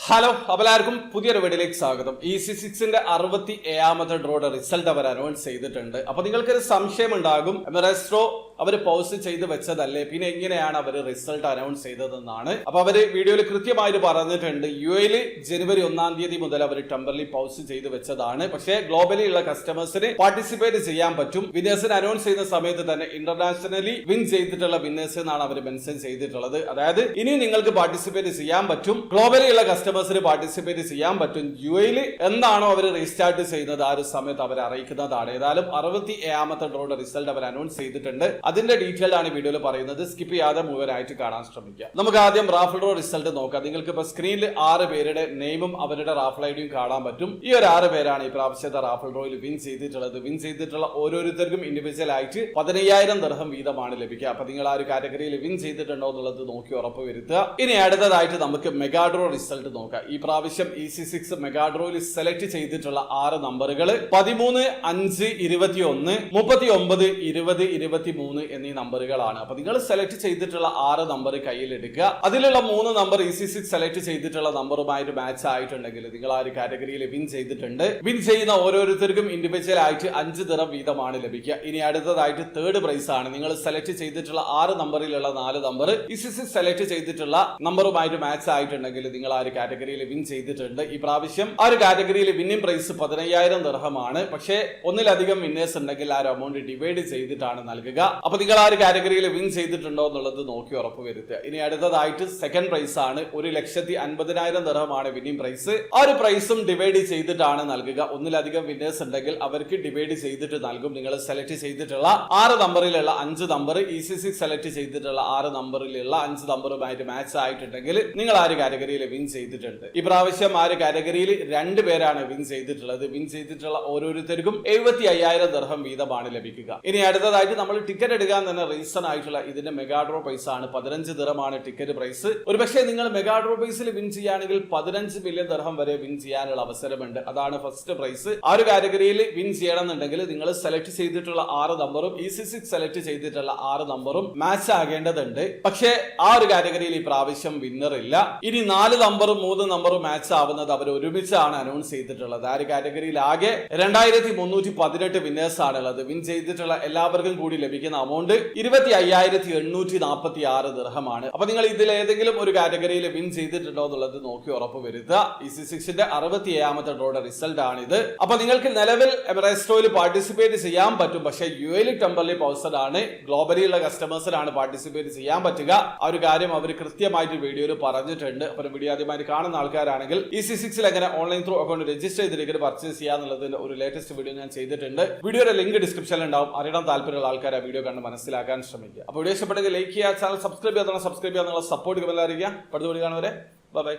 Hello, എല്ലാവർക്കും പുതിയൊരു വീഡിയോയിലേക്ക് സ്വാഗതം. EC6ന്റെ 67ാമത്തെ ഡ്രോയുടെ റിസൾട്ട് അവർ അനൗൺസ് ചെയ്തിട്ടുണ്ട്. അപ്പൊ നിങ്ങൾക്കൊരു സംശയം ഉണ്ടാകും, എമിറേറ്റ്സ് അവർ പോസ്റ്റ് ചെയ്ത് വെച്ചതല്ലേ, പിന്നെ എങ്ങനെയാണ് അവർ റിസൾട്ട് അനൗൺസ് ചെയ്തതെന്നാണ്. അപ്പൊ അവര് വീഡിയോയിൽ കൃത്യമായിട്ട് പറഞ്ഞിട്ടുണ്ട്, UAE ജനുവരി 1-ാം തീയതി മുതൽ അവർ ടെമ്പറലി പോസ്റ്റ് ചെയ്ത് വെച്ചതാണ്. പക്ഷേ ഗ്ലോബലി ഉള്ള കസ്റ്റമേഴ്സിന് പാർട്ടിസിപ്പേറ്റ് ചെയ്യാൻ പറ്റും. വിന്നേഴ്സിന് അനൗൺസ് ചെയ്യുന്ന സമയത്ത് തന്നെ ഇന്റർനാഷണലി വിൻ ചെയ്തിട്ടുള്ള വിന്നേഴ്സ് എന്നാണ് അവർ മെൻഷൻ ചെയ്തിട്ടുള്ളത്. അതായത് ഇനി നിങ്ങൾക്ക് പാർട്ടിസിപ്പേറ്റ് ചെയ്യാൻ പറ്റും, ഗ്ലോബലി ഉള്ള കസ്റ്റമേഴ്സിന് പാർട്ടിസിപ്പേറ്റ് ചെയ്യാൻ പറ്റും. UAE എന്താണോ അവർ റീസ്റ്റാർട്ട് ചെയ്യുന്നത് ആ ഒരു സമയത്ത് അവർ അറിയിക്കുന്നതാണ്. ഏതായാലും 67ാമത്തെ ഡ്രോയുടെ റിസൾട്ട് അവർ അനൗൺസ് ചെയ്തിട്ടുണ്ട്. അതിന്റെ ഡീറ്റെയിൽ ആണ് വീഡിയോയിൽ പറയുന്നത്. സ്കിപ്പ് ചെയ്യാതെ മുഴുവനായിട്ട് കാണാൻ ശ്രമിക്കുക. നമുക്ക് ആദ്യം റാഫിൾ ഡ്രോ റിസൾട്ട് നോക്കാം. നിങ്ങൾക്ക് ഇപ്പൊ സ്ക്രീനിൽ 6 പേരുടെ നെയിമും അവരുടെ റാഫിൾ ഐഡിയും കാണാൻ പറ്റും. ഈ ഒരു 6 പേരാണ് ഈ പ്രാവശ്യത്തെ റാഫിൾ ഡ്രോയിൽ വിൻ ചെയ്തിട്ടുള്ളത്. വിൻ ചെയ്തിട്ടുള്ള ഓരോരുത്തർക്കും ഇൻഡിവിജ്വൽ ആയിട്ട് 15,000 ദിർഹം വീതമാണ് ലഭിക്കുക. അപ്പൊ നിങ്ങൾ ആ ഒരു കാറ്റഗറിയിൽ വിൻ ചെയ്തിട്ടുണ്ടോ എന്നുള്ളത് നോക്കി ഉറപ്പ് വരുത്തുക. ഇനി അടുത്തതായിട്ട് നമുക്ക് മെഗാ ഡ്രോ റിസൾട്ട് നോക്കാം. ഈ പ്രാവശ്യം EC6 മെഗാ ഡ്രോയിൽ സെലക്ട് ചെയ്തിട്ടുള്ള 6 നമ്പറുകൾ 13, 5, 21, 39, 20, 23 എന്നീ നമ്പറുകളാണ്. അപ്പൊ നിങ്ങൾ സെലക്ട് ചെയ്തിട്ടുള്ള 6 നമ്പർ കയ്യിലെടുക്കുക. അതിലുള്ള 3 നമ്പർ EC6 സെലക്ട് ചെയ്തിട്ടുള്ള നമ്പറുമായിട്ട് മാച്ച് ആയിട്ടുണ്ടെങ്കിൽ നിങ്ങൾ ആ ഒരു കാറ്റഗറിയിൽ വിൻ ചെയ്തിട്ടുണ്ട്. വിൻ ചെയ്യുന്ന ഓരോരുത്തർക്കും ഇൻഡിവിജ്വൽ ആയിട്ട് 5 ദിർഹം വീതമാണ് ലഭിക്കുക. ഇനി അടുത്തതായിട്ട് തേർഡ് പ്രൈസ് ആണ്. നിങ്ങൾ സെലക്ട് ചെയ്തിട്ടുള്ള 6 നമ്പറിലുള്ള 4 നമ്പർ EC6 സെലക്ട് ചെയ്തിട്ടുള്ള നമ്പറുമായിട്ട് മാച്ച് ആയിട്ടുണ്ടെങ്കിൽ നിങ്ങൾ ആ ഒരു കാറ്റഗറിയിൽ വിൻ ചെയ്തിട്ടുണ്ട്. ഈ പ്രാവശ്യം ആ ഒരു കാറ്റഗറിയിൽ വിന്നിംഗ് പ്രൈസ് 15,000 ദിർഹമാണ്. പക്ഷേ ഒന്നിലധികം വിന്നേഴ്സ് ഉണ്ടെങ്കിൽ ആ ഒരു എമൗണ്ട് ഡിവൈഡ് ചെയ്തിട്ടാണ് നൽകുക. അപ്പൊ നിങ്ങൾ ആ ഒരു കാറ്റഗറിയിൽ വിൻ ചെയ്തിട്ടുണ്ടോ എന്നുള്ളത് നോക്കി ഉറപ്പ് വരുത്തുക. ഇനി അടുത്തതായിട്ട് സെക്കൻഡ് പ്രൈസ് ആണ്. 1,50,000 ദിർഹമാണ് വിന്നിംഗ് പ്രൈസ്. ആ ഒരു പ്രൈസും ഡിവൈഡ് ചെയ്തിട്ടാണ് നൽകുക. ഒന്നിലധികം വിന്നേഴ്സ് ഉണ്ടെങ്കിൽ അവർക്ക് ഡിവൈഡ് ചെയ്തിട്ട് നൽകും. നിങ്ങൾ സെലക്ട് ചെയ്തിട്ടുള്ള 6 നമ്പറിലുള്ള 5 നമ്പർ EC6 സെലക്ട് ചെയ്തിട്ടുള്ള 6 നമ്പറിലുള്ള 5 നമ്പറുമായിട്ട് മാച്ച് ആയിട്ടുണ്ടെങ്കിൽ നിങ്ങൾ ആ ഒരു കാറ്റഗറിയിൽ വിൻ ചെയ്തിട്ടുണ്ട്. ഈ പ്രാവശ്യം ആ ഒരു കാറ്റഗറിയിൽ 2 പേരാണ് വിൻ ചെയ്തിട്ടുള്ളത്. വിൻ ചെയ്തിട്ടുള്ള ഓരോരുത്തർക്കും 75,000 ദിർഹം വീതമാണ് ലഭിക്കുക. ഇനി അടുത്തതായിട്ട് നമ്മൾ ടിക്കറ്റ് എടുക്കാൻ തന്നെ റീസൺ ആയിട്ടുള്ള ഇതിന്റെ മെഗാ ഡ്രോ പ്രൈസ് ആണ്. 15 ദിർഹമാണ് ടിക്കറ്റ് പ്രൈസ്. ഒരു പക്ഷേ നിങ്ങൾ മെഗാ ഡ്രോ പ്രൈസിൽ വിൻ ചെയ്യുകയാണെങ്കിൽ 15 മില്യൺ ദിർഹം വരെ വിൻ ചെയ്യാനുള്ള അവസരമുണ്ട്. അതാണ് ഫസ്റ്റ് പ്രൈസ്. ആ ഒരു കാറ്റഗറിയിൽ വിൻ ചെയ്യണമെന്നുണ്ടെങ്കിൽ നിങ്ങൾ സെലക്ട് ചെയ്തിട്ടുള്ള 6 നമ്പറും EC6 സെലക്ട് ചെയ്തിട്ടുള്ള 6 നമ്പറും മാച്ച് ആകേണ്ടതുണ്ട്. പക്ഷേ ആ ഒരു കാറ്റഗറിയിൽ ഈ പ്രാവശ്യം വിന്നർ ഇല്ല. ഇനി 4 നമ്പറും 3 നമ്പറും മാച്ച് ആവുന്നത് അവർ ഒരുമിച്ചാണ് അനൗൺസ് ചെയ്തിട്ടുള്ളത്. ആ ഒരു കാറ്റഗറിയിൽ ആകെ 2318 വിന്നേഴ്സ് ആണുള്ളത്. വിൻ ചെയ്തിട്ടുള്ള എല്ലാവർക്കും കൂടി ലഭിക്കുന്ന അമൗണ്ട് 25,846 ദിർഹമാണ്. അപ്പൊ നിങ്ങൾ ഇതിൽ ഏതെങ്കിലും ഒരു കാറ്റഗറിയിൽ വിൻ ചെയ്തിട്ടുണ്ടോ എന്നുള്ളത് നോക്കി ഉറപ്പ് വരുത്തുക. EC6ന്റെ 67ാമത്തെ ഡ്രോയുടെ റിസൾട്ട് ആണിത്. അപ്പൊ നിങ്ങൾക്ക് നിലവിൽ എമിറേറ്റ്സ് ഡ്രോയിൽ പാർട്ടിസിപ്പേറ്റ് ചെയ്യാൻ പറ്റും. പക്ഷേ UAE ടെമ്പറലി പൗസഡ് ആണ്. ഗ്ലോബലി ഉള്ള കസ്റ്റമേഴ്സിനാണ് പാർട്ടിസിപ്പേറ്റ് ചെയ്യാൻ പറ്റുക. ആ ഒരു കാര്യം അവർ കൃത്യമായിട്ട് വീഡിയോയിൽ പറഞ്ഞിട്ടുണ്ട്. അപ്പൊ വീഡിയോ ആദ്യമായിട്ട് കാണുന്ന ആൾക്കാരാണെങ്കിൽ EC6ൽ എങ്ങനെ ഓൺലൈൻ ത്രൂ അക്കൗണ്ട് രജിസ്റ്റർ ചെയ്തിട്ട് പർച്ചേസ് ചെയ്യാന്നുള്ളതിന്റെ ഒരു ലേറ്റസ്റ്റ് വീഡിയോ ഞാൻ ചെയ്തിട്ടുണ്ട്. വീഡിയോയുടെ ലിങ്ക് ഡിസ്ക്രിപ്ഷനിൽ ഉണ്ടാവും. അറിയാൻ താല്പര്യമുള്ള ആൾക്കാർ ആ വീഡിയോ കണ്ട് മനസ്സിലാക്കാൻ ശ്രമിക്കുക. അപ്പോൾ വീഡിയോ ഇഷ്ടപ്പെട്ടെങ്കിൽ ലൈക്ക് ചെയ്യുക, ചാനൽ സബ്സ്ക്രൈബ് ചെയ്യാൻ സബ്സ്ക്രൈബ് ചെയ്യാൻ നിങ്ങളെ സപ്പോർട്ട് അറിയിക്കുക. അടുത്ത വീഡിയോ കാണുവരെ ബൈ.